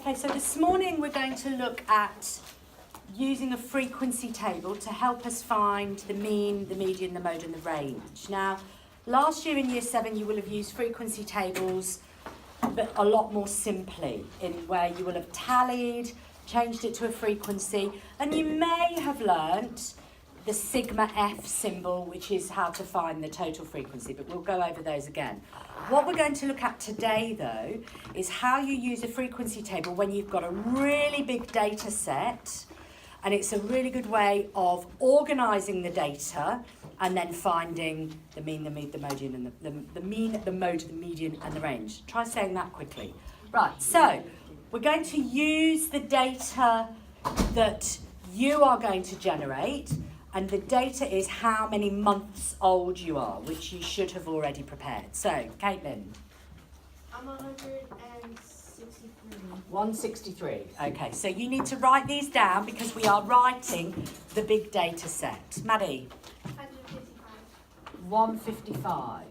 Okay, so this morning we're going to look at using a frequency table to help us find the mean, the median, the mode and the range. Now, last year in year 7 you will have used frequency tables, but a lot more simply, in where you will have tallied, changed it to a frequency, and you may have learnt the sigma F symbol, which is how to find the total frequency, but we'll go over those again. What we're going to look at today, though, is how you use a frequency table when you've got a really big data set, and it's a really good way of organising the data and then finding the mean, the mode, and the mean, the mode, the median, and the range. Try saying that quickly. Right, so we're going to use the data that you are going to generate, and the data is how many months old you are, which you should have already prepared. So, Caitlin. I'm 163. 163. Okay, so you need to write these down because we are writing the big data set. Maddie. 155. 155.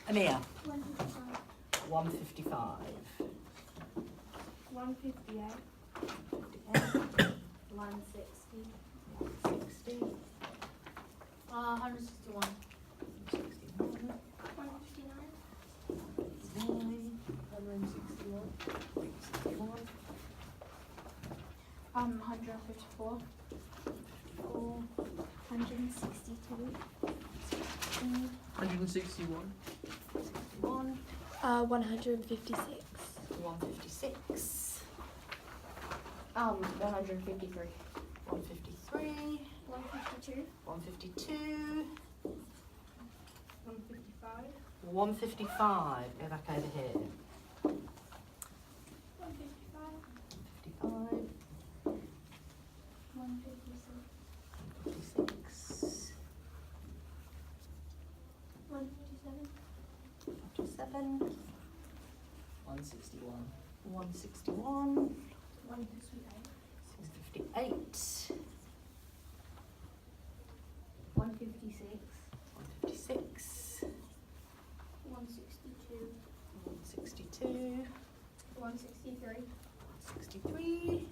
Amir. 155. 155. 158. 160. 160. 161. 161. 159. 161. 154. 162. 161. 156. 156. 153. 153. 152. 152. 155. 155. Go back over here. 155. 55. 156. 56. 157. 57. 161. 161. 158. 158. 156. 156. 162. 162. 163. 163.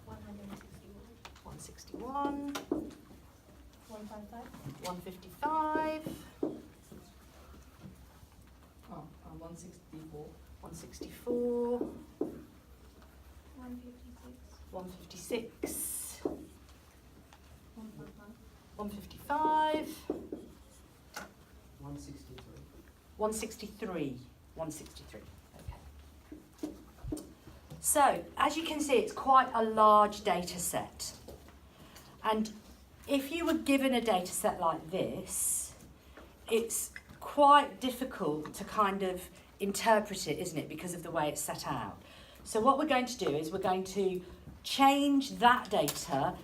161. 161. 155. 155. 164. 164. 156. 156. 155. 155. 163. 163. 163. Okay. So, as you can see, it's quite a large data set. And if you were given a data set like this, it's quite difficult to kind of interpret it, isn't it, because of the way it's set out. So what we're going to do is we're going to change that data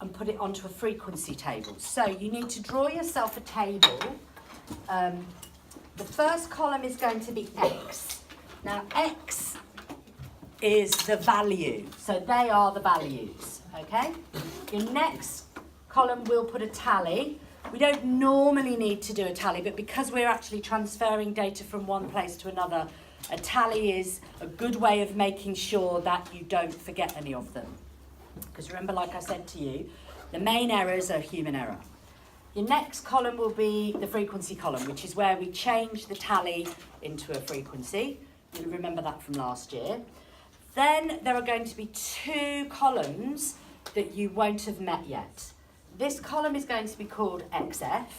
and put it onto a frequency table. So you need to draw yourself a table. The first column is going to be X. Now X is the value, so they are the values, okay? Your next column will put a tally. We don't normally need to do a tally, but because we're actually transferring data from one place to another, a tally is a good way of making sure that you don't forget any of them. Because remember, like I said to you, the main errors are human error. Your next column will be the frequency column, which is where we change the tally into a frequency. You'll remember that from last year. Then there are going to be 2 columns that you won't have met yet. This column is going to be called XF,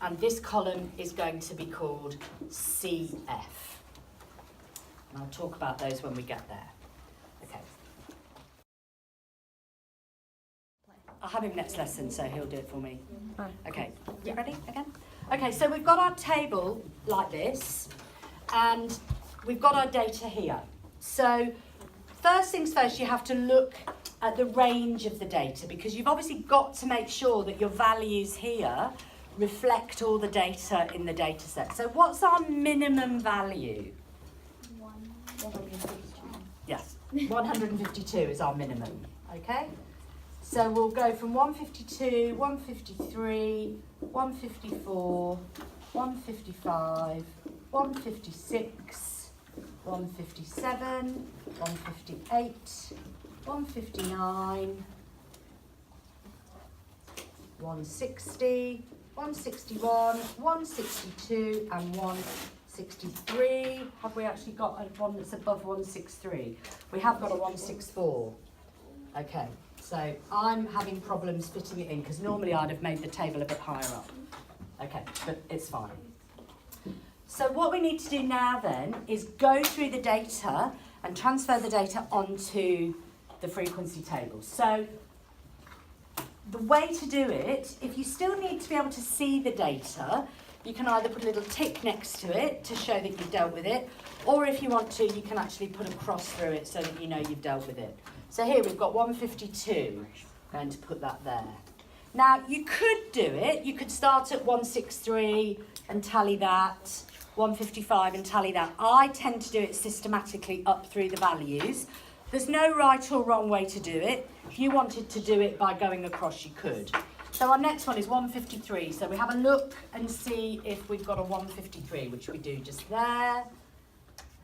and this column is going to be called CF. And I'll talk about those when we get there. Okay. I'll have him next lesson, so he'll do it for me. Okay, you ready again? Okay, so we've got our table like this, and we've got our data here. So first things first, you have to look at the range of the data, because you've obviously got to make sure that your values here reflect all the data in the data set. So what's our minimum value? 152. Yes, 152 is our minimum, okay? So we'll go from 152, 153, 154, 155, 156, 157, 158, 159, 160, 161, 162 and 163. Have we actually got one that's above 163? We have got a 164. Okay, so I'm having problems fitting it in because normally I'd have made the table a bit higher up. Okay, but it's fine. So what we need to do now then is go through the data and transfer the data onto the frequency table. So the way to do it, if you still need to be able to see the data, you can either put a little tick next to it to show that you've dealt with it, or if you want to, you can actually put a cross through it so that you know you've dealt with it. So here we've got 152, I'm going to put that there. Now you could do it, you could start at 163 and tally that, 155 and tally that. I tend to do it systematically up through the values. There's no right or wrong way to do it. If you wanted to do it by going across, you could. So our next one is 153. So we have a look and see if we've got a 153, which we do just there.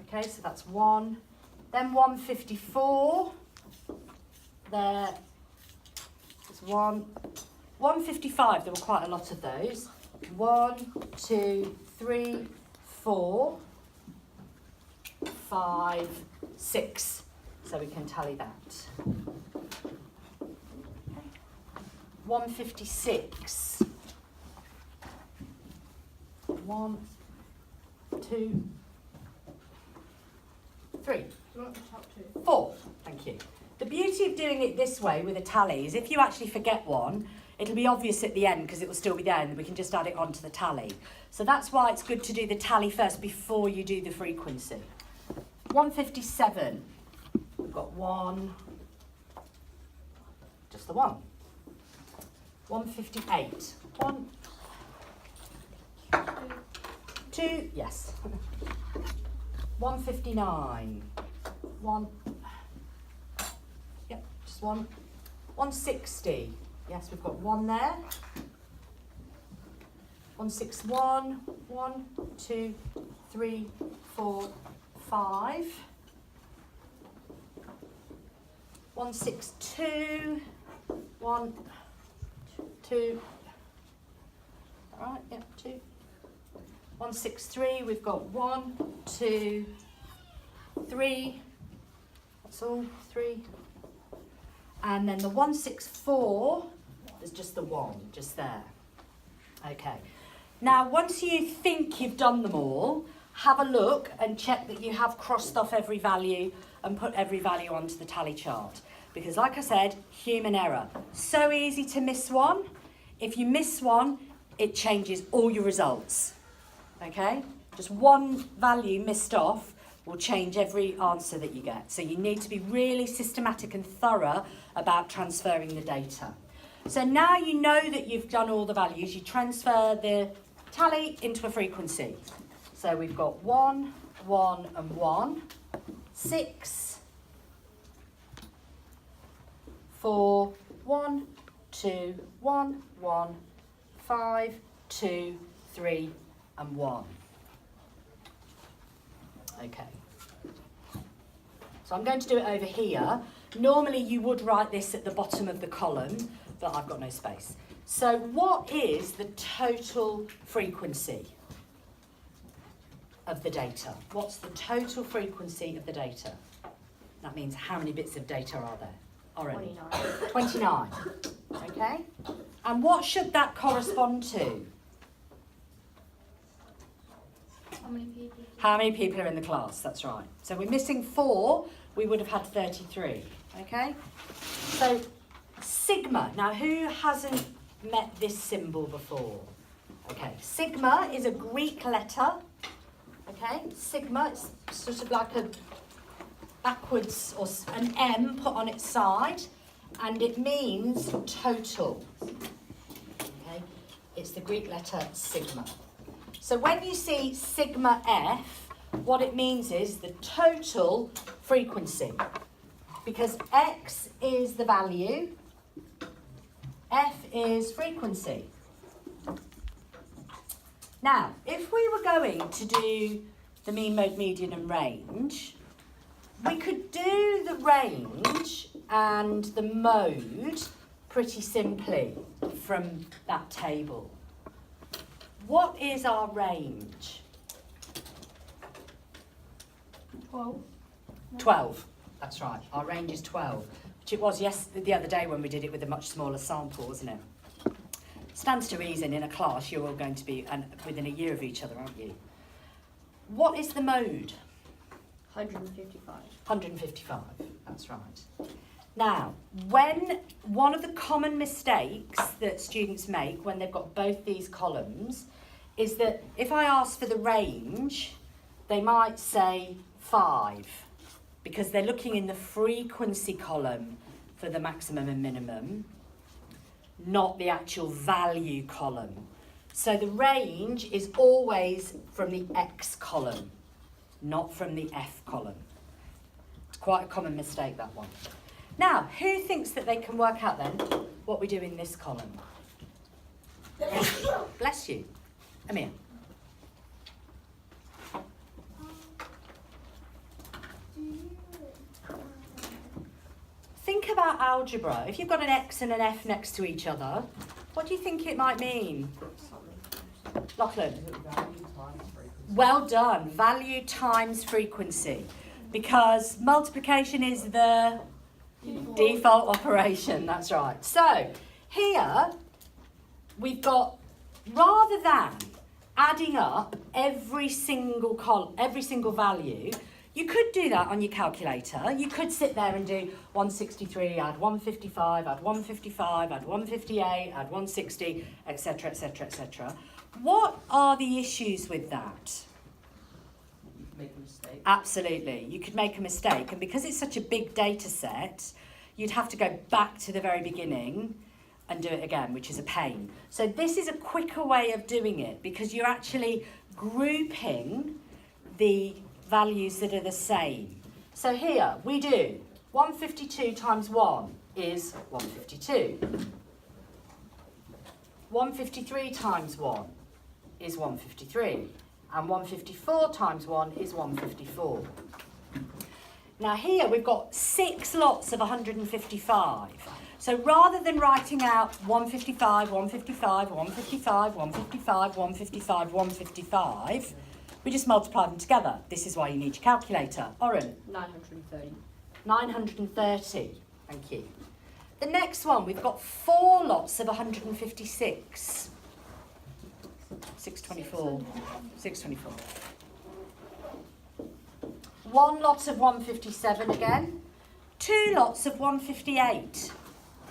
Okay, so that's one. Then 154. There. There's one. 155, there were quite a lot of those. 1, 2, 3, 4, 5, 6. So we can tally that. Okay. 156. 1, 2, 3, 4. Thank you. The beauty of doing it this way with a tally is if you actually forget one, it'll be obvious at the end because it will still be there and we can just add it onto the tally. So that's why it's good to do the tally first before you do the frequency. 157. We've got 1, just the 1. 158. 1, 2, yes. 159. 1, yep, just 1. 160. Yes, we've got 1 there. 161. 1, 2, 3, 4, 5. 162, 1, 2, all right, yep, 2. 163, we've got 1, 2, 3, that's all, 3. And then the 164, there's just the 1, just there. Okay. Now, once you think you've done them all, have a look and check that you have crossed off every value and put every value onto the tally chart. Because like I said, human error. So easy to miss one. If you miss one, it changes all your results. Okay? Just one value missed off will change every answer that you get. So you need to be really systematic and thorough about transferring the data. So now you know that you've done all the values, you transfer the tally into a frequency. So we've got 1, 1 and 1, 6, 4, 1, 2, 1, 1, 5, 2, 3 and 1. Okay. So I'm going to do it over here. Normally you would write this at the bottom of the column, but I've got no space. So what is the total frequency of the data? What's the total frequency of the data? That means how many bits of data are there? Already? 29. Okay. And what should that correspond to? How many people? How many people are in the class? That's right. So we're missing 4. We would have had 33. Okay. So sigma. Now, who hasn't met this symbol before? Okay. Sigma is a Greek letter. Okay. Sigma is sort of like a backwards or an M put on its side, and it means total. Okay. It's the Greek letter sigma. So when you see sigma F, what it means is the total frequency. Because X is the value, F is frequency. Now, if we were going to do the mean, mode, median and range, we could do the range and the mode pretty simply from that table. What is our range? 12. 12, that's right. Our range is 12, which it was the other day when we did it with a much smaller sample, wasn't it? Stands to reason in a class you're all going to be within a year of each other, aren't you? What is the mode? 155. 155, that's right. Now, when one of the common mistakes that students make when they've got both these columns is that if I ask for the range, they might say 5 because they're looking in the frequency column for the maximum and minimum, not the actual value column. So the range is always from the X column, not from the F column. It's quite a common mistake, that one. Now, who thinks that they can work out then what we do in this column? Bless you. Amir. Think about algebra. If you've got an X and an F next to each other, what do you think it might mean? Lachlan. Well done. Value times frequency. Because multiplication is the default operation, that's right. So here we've got, rather than adding up every single value, you could do that on your calculator. You could sit there and do 163, add 155, add 155, add 158, add 160, etc, etc, etc. What are the issues with that? Make a mistake. Absolutely, you could make a mistake, and because it's such a big data set, you'd have to go back to the very beginning and do it again, which is a pain. So this is a quicker way of doing it because you're actually grouping the values that are the same. So here we do 152 times 1 is 152. 153 times 1 is 153. And 154 times 1 is 154. Now here we've got 6 lots of 155. So rather than writing out 155, 155, 155, 155, 155, 155, we just multiply them together. This is why you need your calculator. Oren? 930. 930. Thank you. The next one, we've got 4 lots of 156. 624. 624. 1 lot of 157 again. 2 lots of 158.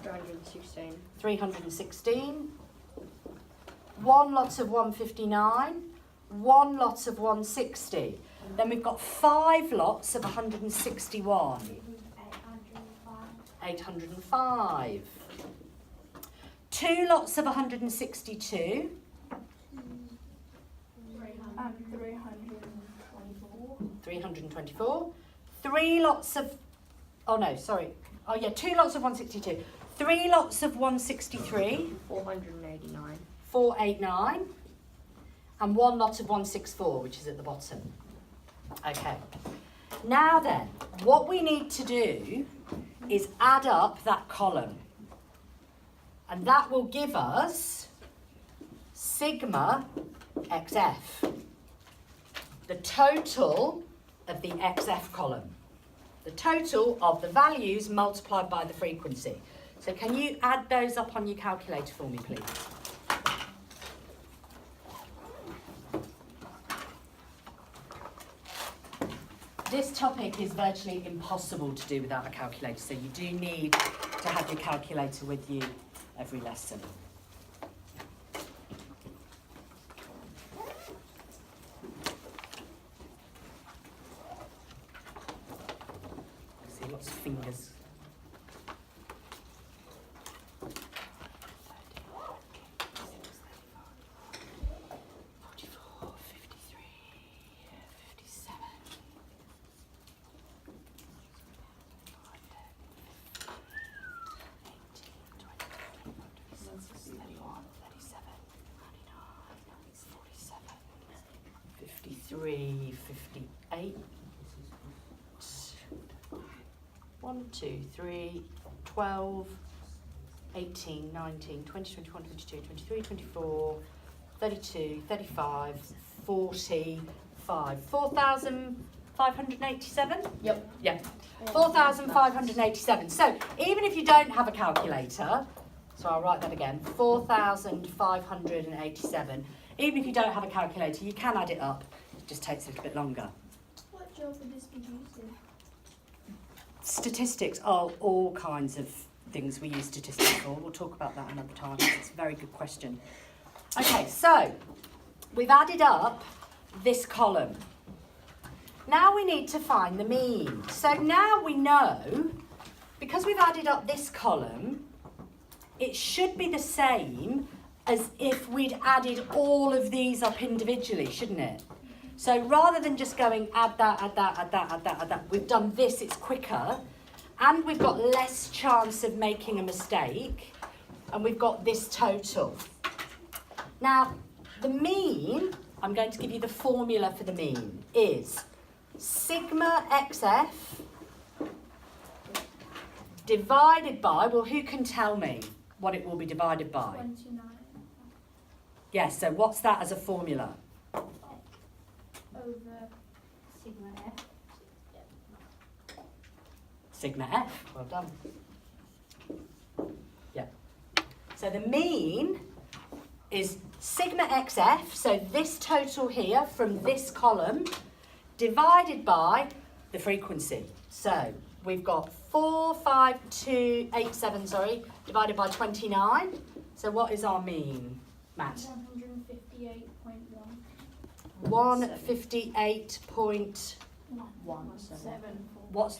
316. 316. 1 lot of 159. 1 lot of 160. Then we've got 5 lots of 161. 805. 2 lots of 162. 324. 3 lots of, 2 lots of 162. 3 lots of 163. 489. 489. And 1 lot of 164, which is at the bottom. Okay. Now then, what we need to do is add up that column. And that will give us sigma xf. The total of the xf column. The total of the values multiplied by the frequency. So can you add those up on your calculator for me, please? This topic is virtually impossible to do without a calculator, so you do need to have your calculator with you every lesson. I see lots of fingers. 358. 1, 2, 3, 12, 18, 19, 20, 21, 22, 23, 24, 32, 35, 45. 4,587? Yep. Yeah. 4,587. So even if you don't have a calculator, so I'll write that again, 4,587. Even if you don't have a calculator, you can add it up. It just takes a little bit longer. What job would this be used in? Statistics are all kinds of things we use statistics for. We'll talk about that another time. It's a very good question. Okay, so we've added up this column. Now we need to find the mean. So now we know, because we've added up this column, it should be the same as if we'd added all of these up individually, shouldn't it? So rather than just going add that, add that, add that, add that, add that, we've done this, it's quicker, and we've got less chance of making a mistake, and we've got this total. Now, the mean, I'm going to give you the formula for the mean, is sigma xf divided by, well, who can tell me what it will be divided by? 29 Yes, so what's that as a formula? over sigma f. Sigma f, well done. Yeah. So the mean is sigma xf, so this total here from this column, divided by the frequency. So we've got 45287, divided by 29. So what is our mean, Matt? 158.1. 158.17. What's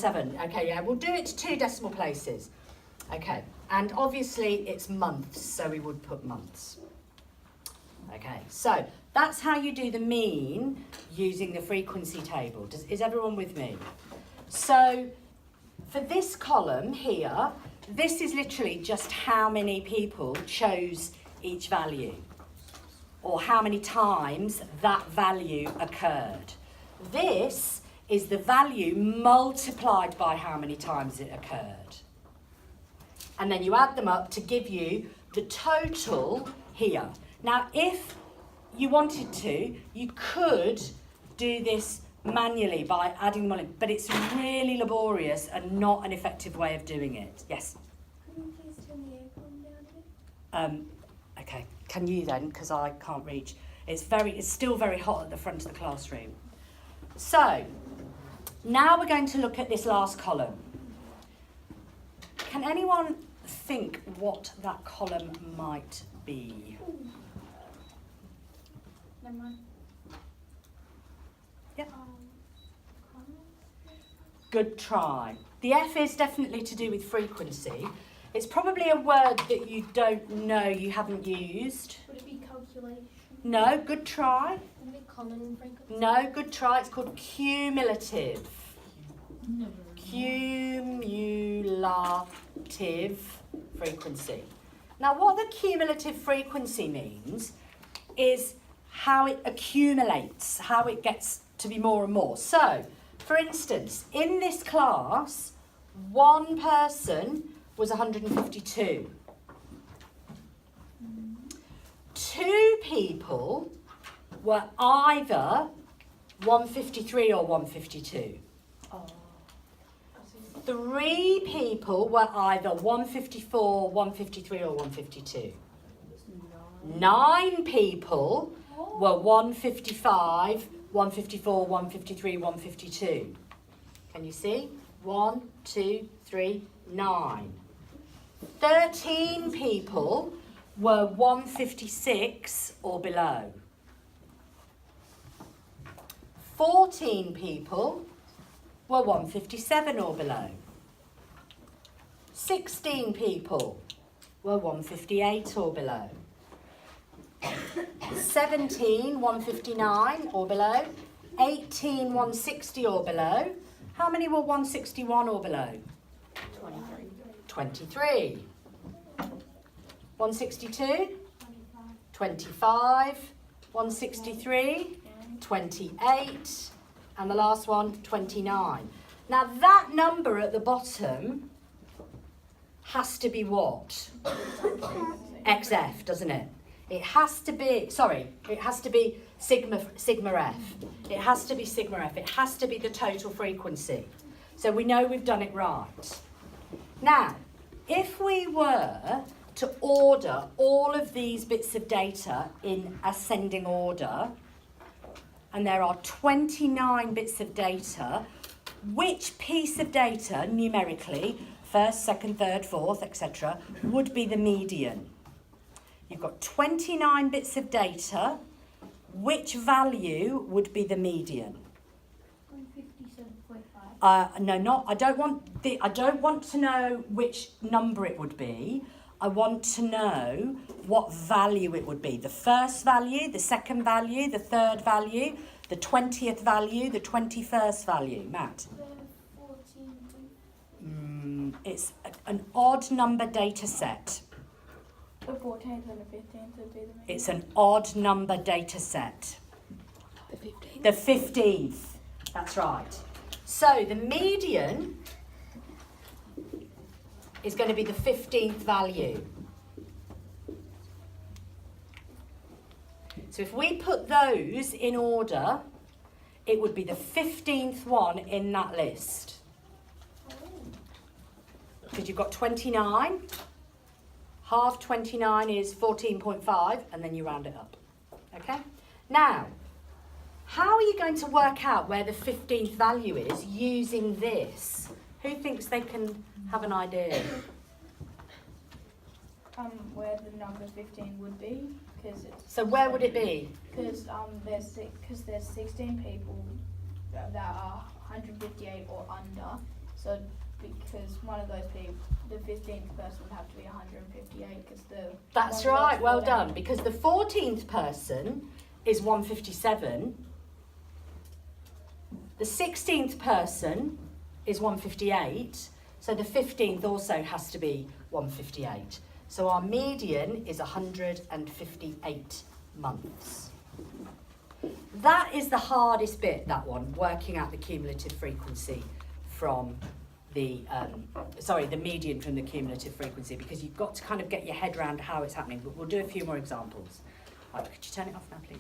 17? Okay, yeah, we'll do it to 2 decimal places. Okay, and obviously it's months, so we would put months. Okay, so that's how you do the mean using the frequency table. Is everyone with me? So for this column here, this is literally just how many people chose each value, or how many times that value occurred. This is the value multiplied by how many times it occurred. And then you add them up to give you the total here. Now, if you wanted to, you could do this manually by adding them in, but it's really laborious and not an effective way of doing it. Yes? Can you please turn the aircon down a bit? Okay, can you then, because I can't reach. It's still very hot at the front of the classroom. So, now we're going to look at this last column. Can anyone think what that column might be? Never mind. Yep. Comments? Good try. The F is definitely to do with frequency. It's probably a word that you don't know, you haven't used. Would it be calculation? No, good try. Would it be common frequency? No, good try. It's called cumulative. Cumulative frequency. Now, what the cumulative frequency means is how it accumulates, how it gets to be more and more. So, for instance, in this class, one person was 152. 2 people were either 153 or 152. 3 people were either 154, 153 or 152. 9 people were 155, 154, 153, 152. Can you see? 1, 2, 3, 9. 13 people were 156 or below. 14 people were 157 or below. 16 people were 158 or below. 17, 159 or below. 18, 160 or below. How many were 161 or below? 23. 162? 25. 163? 28, and the last one, 29. Now that number at the bottom has to be what? XF, doesn't it? It has to be, it has to be sigma F. It has to be sigma F. It has to be the total frequency. So we know we've done it right. Now, if we were to order all of these bits of data in ascending order, and there are 29 bits of data, which piece of data, numerically, first, second, third, fourth, etc., would be the median? You've got 29 bits of data. Which value would be the median? 157.5. No, not. I don't want to know which number it would be. I want to know what value it would be. The first value, the second value, the third value, the 20th value, the 21st value. Matt? The 14. It's an odd number data set. The 14th and the 15th would be the median. It's an odd number data set. The 15th. The 15th. That's right. So the median is going to be the 15th value. So if we put those in order, it would be the 15th one in that list. Because you've got 29. Half 29 is 14.5, and then you round it up. Okay? Now, how are you going to work out where the 15th value is using this? Who thinks they can have an idea? Where the number 15 would be, because it's. So where would it be? Because there's 16 people that are 158 or under. So because one of those people, the 15th person would have to be 158 because the. That's one right, goes well for done. them. Because the 14th person is 157. The 16th person is 158. So the 15th also has to be 158. So our median is 158 months. That is the hardest bit, that one, working out the cumulative frequency from the median from the cumulative frequency, because you've got to kind of get your head around how it's happening. But we'll do a few more examples. Right, could you turn it off now, please?